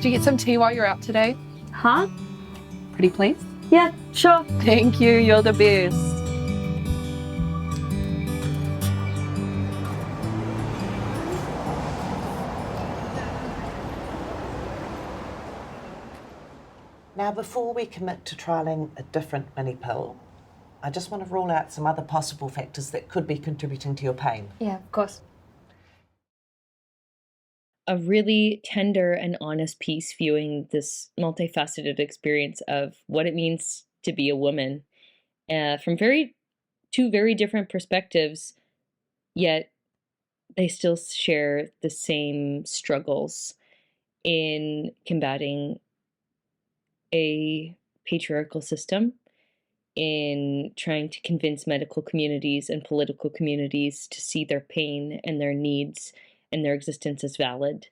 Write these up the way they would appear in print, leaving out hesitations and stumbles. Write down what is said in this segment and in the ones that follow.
you get some tea while you're out today? Huh? Pretty please? Yeah, sure. Thank you, you're the best. Now, before we commit to trialling a different mini pill, I just want to rule out some other possible factors that could be contributing to your pain. Yeah, of course. A really tender and honest piece viewing this multifaceted experience of what it means to be a woman from two very different perspectives, yet they still share the same struggles in combating a patriarchal system, in trying to convince medical communities and political communities to see their pain and their needs and their existence as valid.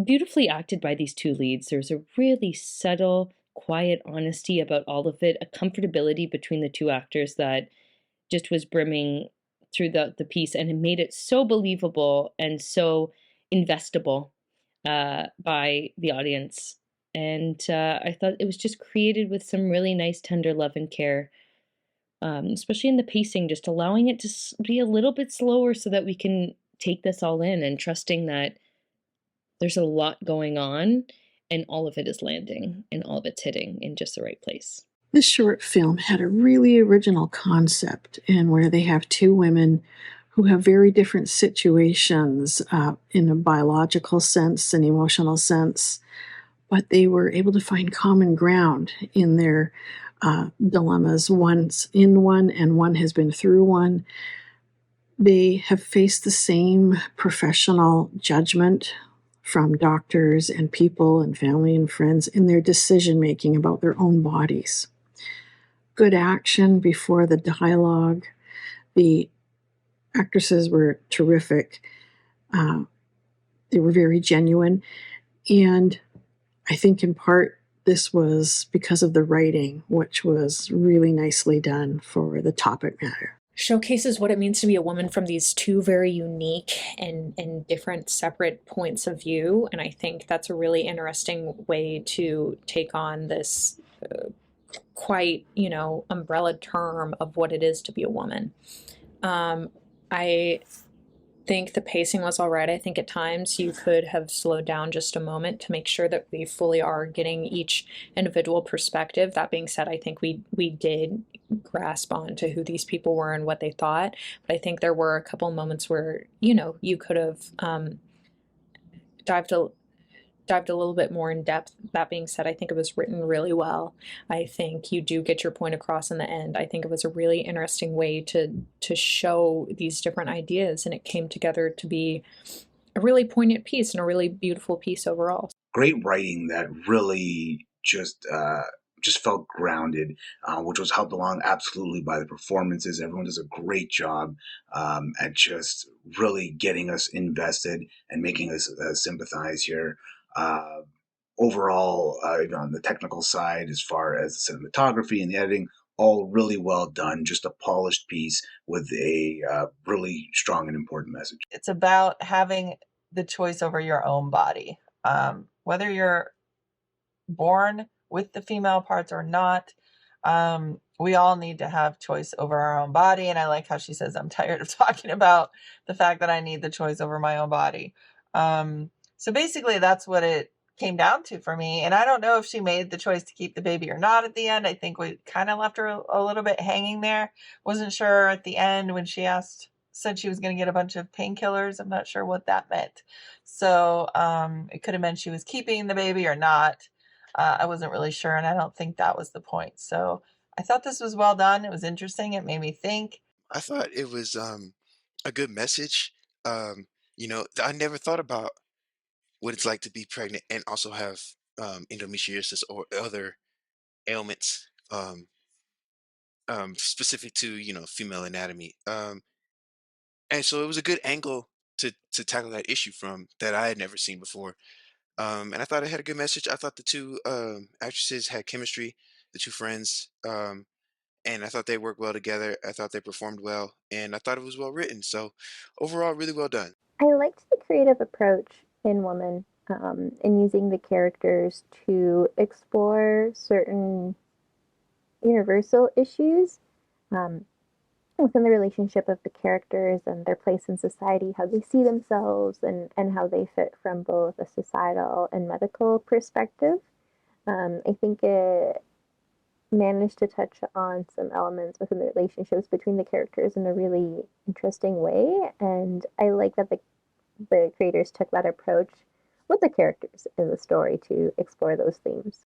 Beautifully acted by these two leads. There's a really subtle, quiet honesty about all of it, a comfortability between the two actors that just was brimming through the piece, and it made it so believable and so investable by the audience. And I thought it was just created with some really nice, tender love and care, especially in the pacing, just allowing it to be a little bit slower so that we can take this all in and trusting that there's a lot going on and all of it is landing and all of it's hitting in just the right place. This short film had a really original concept, and where they have two women who have very different situations in a biological sense, an emotional sense, but they were able to find common ground in their dilemmas. One's in one and one has been through one. They have faced the same professional judgment from doctors and people and family and friends in their decision making about their own bodies. Good action before the dialogue. The actresses were terrific. They were very genuine. And I think in part this was because of the writing, which was really nicely done for the topic matter. Showcases what it means to be a woman from these two very unique and different separate points of view. And I think that's a really interesting way to take on this quite, umbrella term of what it is to be a woman. I think the pacing was all right. I think at times you could have slowed down just a moment to make sure that we fully are getting each individual perspective. That being said, I think we did grasp on to who these people were and what they thought. But I think there were a couple moments where, you could have dived a little bit more in depth. That being said, I think it was written really well. I think you do get your point across in the end. I think it was a really interesting way to show these different ideas, and it came together to be a really poignant piece and a really beautiful piece overall. Great writing that really just felt grounded, which was helped along absolutely by the performances. Everyone does a great job at just really getting us invested and making us sympathize here. Overall, on the technical side, as far as the cinematography and the editing, all really well done. Just a polished piece with a really strong and important message. It's about having the choice over your own body. Whether you're born with the female parts or not, we all need to have choice over our own body. And I like how she says, I'm tired of talking about the fact that I need the choice over my own body. So basically that's what it came down to for me. And I don't know if she made the choice to keep the baby or not at the end. I think we kind of left her a little bit hanging there. Wasn't sure at the end when she said she was going to get a bunch of painkillers. I'm not sure what that meant. So it could have meant she was keeping the baby or not. I wasn't really sure, and I don't think that was the point. So I thought this was well done. It was interesting. It made me think. I thought it was a good message. I never thought about what it's like to be pregnant and also have endometriosis or other ailments specific to female anatomy. And so it was a good angle to tackle that issue from that I had never seen before. And I thought it had a good message. I thought the two actresses had chemistry, the two friends, and I thought they worked well together. I thought they performed well, and I thought it was well written. So overall, really well done. I liked the creative approach in Woman. and using the characters to explore certain universal issues within the relationship of the characters and their place in society, how they see themselves, and how they fit from both a societal and medical perspective. I think it managed to touch on some elements within the relationships between the characters in a really interesting way. And I like that the creators took that approach with the characters in the story to explore those themes.